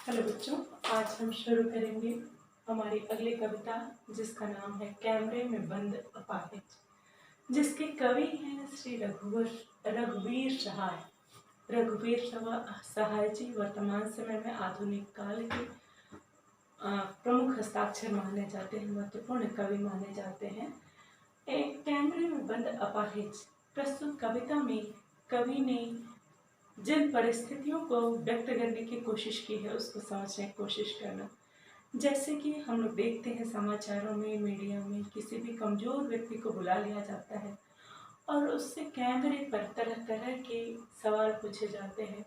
Hello बच्चों, आज हम शुरू करेंगे हमारी अगली कविता जिसका नाम है कैमरे में बंद अपाहिज, जिसके कवि हैं श्री रघुवीर सहाय। रघुवीर सहाय जी वर्तमान समय में आधुनिक काल के प्रमुख हस्ताक्षर माने जाते हैं, महत्वपूर्ण कवि माने जाते हैं। एक कैमरे में बंद अपाहिज प्रस्तुत कविता में कवि ने जिन परिस्थितियों को व्यक्त करने की कोशिश की है उसको समझने की कोशिश करना। जैसे कि हम लोग देखते हैं समाचारों में, मीडिया में किसी भी कमज़ोर व्यक्ति को बुला लिया जाता है और उससे कैमरे पर तरह तरह के सवाल पूछे जाते हैं।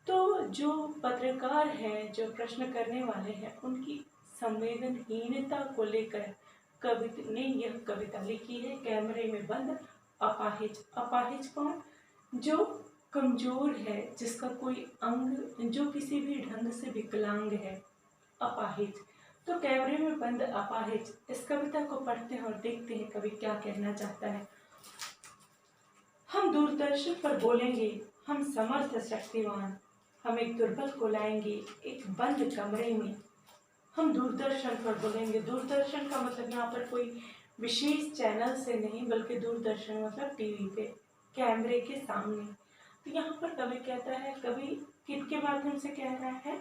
तो जो पत्रकार हैं, जो प्रश्न करने वाले हैं, उनकी संवेदनहीनता को लेकर कवि ने यह कविता लिखी है, कैमरे में बंद अपाहिज। अपाहिज कौन? जो कमजोर है, जिसका कोई अंग, जो किसी भी ढंग से विकलांग है, अपाहिज। तो कैमरे में बंद अपाहिज, इस कविता को पढ़ते हैं और देखते हैं कवि क्या कहना चाहता है। हम दूरदर्शन पर बोलेंगे, हम समर्थ शक्तिवान, हम एक दुर्बल को लाएंगे एक बंद कमरे में। हम दूरदर्शन पर बोलेंगे, दूरदर्शन का मतलब यहाँ पर कोई विशेष चैनल से नहीं, बल्कि दूरदर्शन मतलब टीवी पे कैमरे के सामने। तो यहाँ पर कवि कहता है, कवि किनके माध्यम से कह रहा है?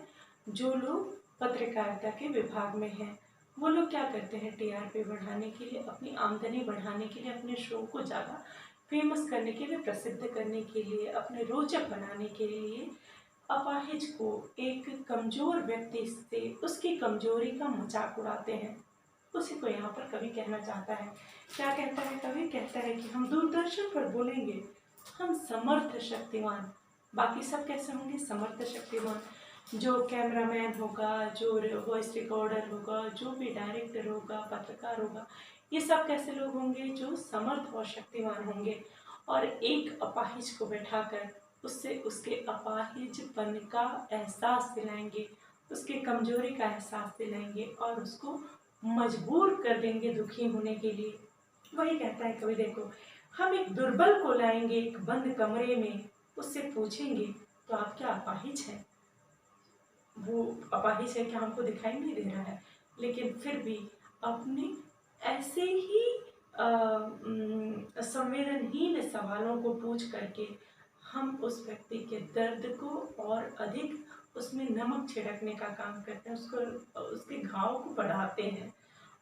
जो लोग पत्रकारिता के विभाग में हैं, वो लोग क्या करते हैं? टीआरपी बढ़ाने के लिए, अपनी आमदनी बढ़ाने के लिए, अपने शो को ज़्यादा फेमस करने के लिए, प्रसिद्ध करने के लिए, अपने रोचक बनाने के लिए अपाहिज को, एक कमजोर व्यक्ति से उसकी कमजोरी का मजाक उड़ाते हैं। उसी को यहाँ पर कवि कहना चाहता है। क्या कहता है कवि? कहता है कि हम दूरदर्शन पर बोलेंगे, हम समर्थ शक्तिवान। बाकी सब कैसे होंगे? समर्थ शक्तिवान। जो कैमरामैन होगा, जो वॉइस रिकॉर्डर होगा, जो भी डायरेक्टर होगा, पत्रकार होगा, ये सब कैसे लोग होंगे? जो समर्थ और शक्तिवान होंगे। और एक अपाहिज को बैठाकर उससे उसके अपाहिजपन का एहसास दिलाएंगे, उसके कमजोरी का एहसास दिलाएंगे और उसको मजबूर कर देंगे दुखी होने के लिए। वही कहता है कवि, देखो, हम एक दुर्बल को लाएंगे एक बंद कमरे में, उससे पूछेंगे तो आप क्या अपाहिज हैं? वो अपाहिज है, क्या हमको दिखाई नहीं दे रहा है? लेकिन फिर भी अपने ऐसे ही संवेदनहीन सवालों को पूछ करके हम उस व्यक्ति के दर्द को और अधिक उसमें नमक छिड़कने का काम करते हैं, उसको, उसके घाव को बढ़ाते हैं,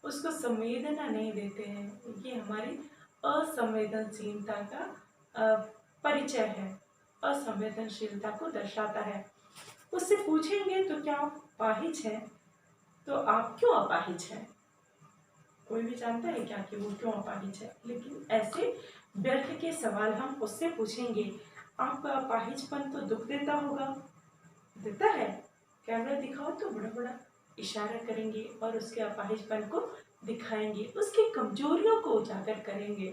उसको संवेदना नहीं देते हैं। ये हमारी असंवेदनशीलता का परिचय है, असंवेदनशीलता को दर्शाता है। उससे पूछेंगे तो क्या आप अपाहिज हैं? तो आप क्यों अपाहिज हैं? कोई भी जानता है क्या कि वो क्यों अपाहिज है? लेकिन ऐसे व्यर्थ के सवाल हम उससे पूछेंगे। आपका अपाहिजपन तो दुख देता होगा, देता है? कैमरा दिखाओ तो बड़ा बड़ा इशारा करेंगे और उसके अपाहिजपन को दिखाएंगे, उसकी कमजोरियों को उजागर करेंगे।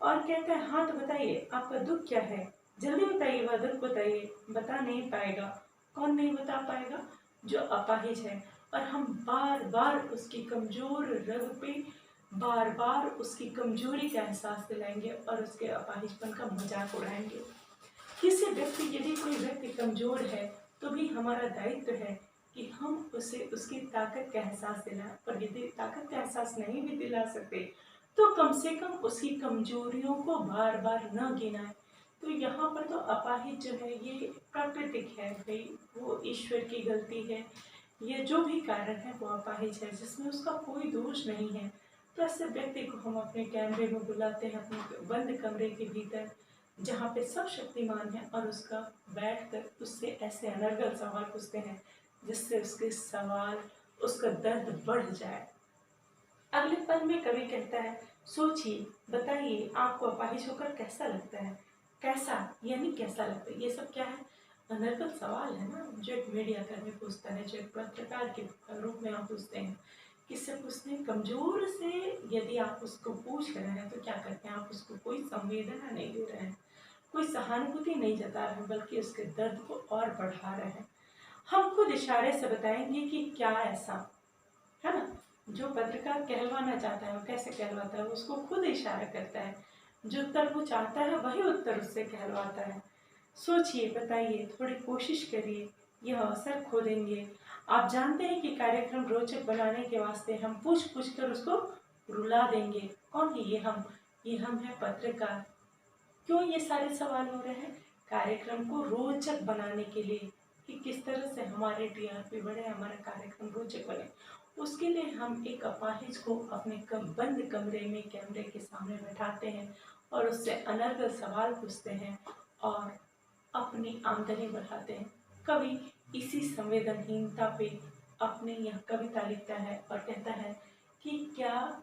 और कहता है, हाँ तो बताइए आपका दुख क्या है, जल्दी बताइए, वह दुख बताइए। बता नहीं पाएगा। कौन नहीं बता पाएगा? जो अपाहिज है। और हम बार बार उसकी कमजोर रग पे बार बार उसकी कमजोरी का एहसास दिलाएंगे और उसके अपाहिजपन का मजाक उड़ाएंगे। किसी व्यक्ति, यदि कोई व्यक्ति कमजोर है तो भी हमारा दायित्व है कि हम उसे उसकी ताकत का एहसास दिलाएं। और यदि ताकत का एहसास नहीं भी दिला सकते तो कम से कम उसकी कमजोरियों को बार बार न गिनाएं। तो यहाँ पर तो अपाहिज जो है ये प्राकृतिक है भाई, वो ईश्वर की गलती है, ये जो भी कारण है वो अपाहिज है, जिसमें उसका कोई दोष नहीं है। तो ऐसे व्यक्ति को हम अपने कैमरे में बुलाते हैं, अपने बंद कमरे के भीतर, जहाँ पे सब शक्तिमान है, और उसका बैठकर उससे ऐसे अनर्गल सवाल पूछते हैं जिससे उसके सवाल, उसका दर्द बढ़ जाए। अगले पल में कवि कहता है, सोचिए, बताइए आपको अपाहिज होकर कैसा लगता है? कैसा यानी कैसा लगता है? ये सब क्या है? अनर्गल सवाल है ना, जो एक मीडिया कर्मी पूछता है, जो एक पत्रकार के रूप में आप पूछते हैं। किससे पूछते हैं? कमजोर से। यदि आप उसको पूछ रहे हैं तो क्या करते हैं? आप उसको कोई संवेदना नहीं दे रहे हैं, कोई सहानुभूति नहीं जता रहे हैं, बल्कि उसके दर्द को और बढ़ा रहे हैं। हम खुद इशारे से बताएंगे कि क्या ऐसा है ना। जो पत्रकार कहलवाना चाहता है वो कैसे कहलवाता है? उसको खुद इशारा करता है, जो उत्तर वो चाहता है वही उत्तर उससे कहलवाता है। सोचिए, बताइए, थोड़ी कोशिश करिए, यह अवसर खो देंगे। आप जानते हैं कि कार्यक्रम रोचक बनाने के वास्ते हम पूछ पूछ कर उसको रुला देंगे। कौन है ये हम? ये हम है पत्रकार। क्यों ये सारे सवाल हो रहे हैं? कार्यक्रम को रोचक बनाने के लिए, कि किस तरह से हमारे टीआरपी बढ़े, हमारा कार्यक्रम रोचक बने। उसके लिए हम एक अपाहिज को अपने बंद कमरे में कैमरे के सामने बैठाते हैं और उससे अनर्गल सवाल पूछते हैं और अपनी आमदनी बढ़ाते हैं। कवि इसी संवेदनहीनता पे अपने यह कविता लिखता है और कहता है कि क्या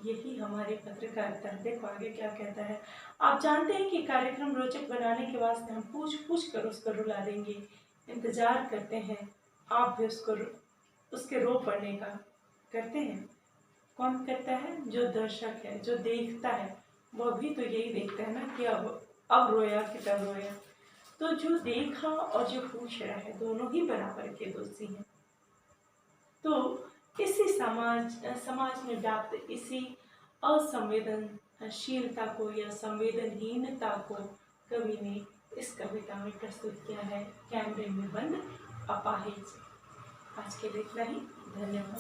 यही हमारी पत्रकारिता है। देखो आगे क्या कहता है। आप जानते हैं कि कार्यक्रम रोचक बनाने के वास्ते हम पूछ पूछ कर उसको रुला देंगे। इंतजार करते हैं आप भी उसके रो पड़ने का। करते हैं। कौन करता है? जो दर्शक है, जो देखता है, वह भी तो यही देखता है ना कि अब रोया कि तब रोया। तो जो देखा और जो पूछ रहा है, दोनों ही बराबर के दोषी हैं। तो इसी समाज में व्याप्त इसी असंवेदनशीलता को या संवेदनहीनता को कवि ने इस कविता में प्रस्तुत किया है, कैमरे में बंद अपाहिज। आज के लिए इतना ही। धन्यवाद।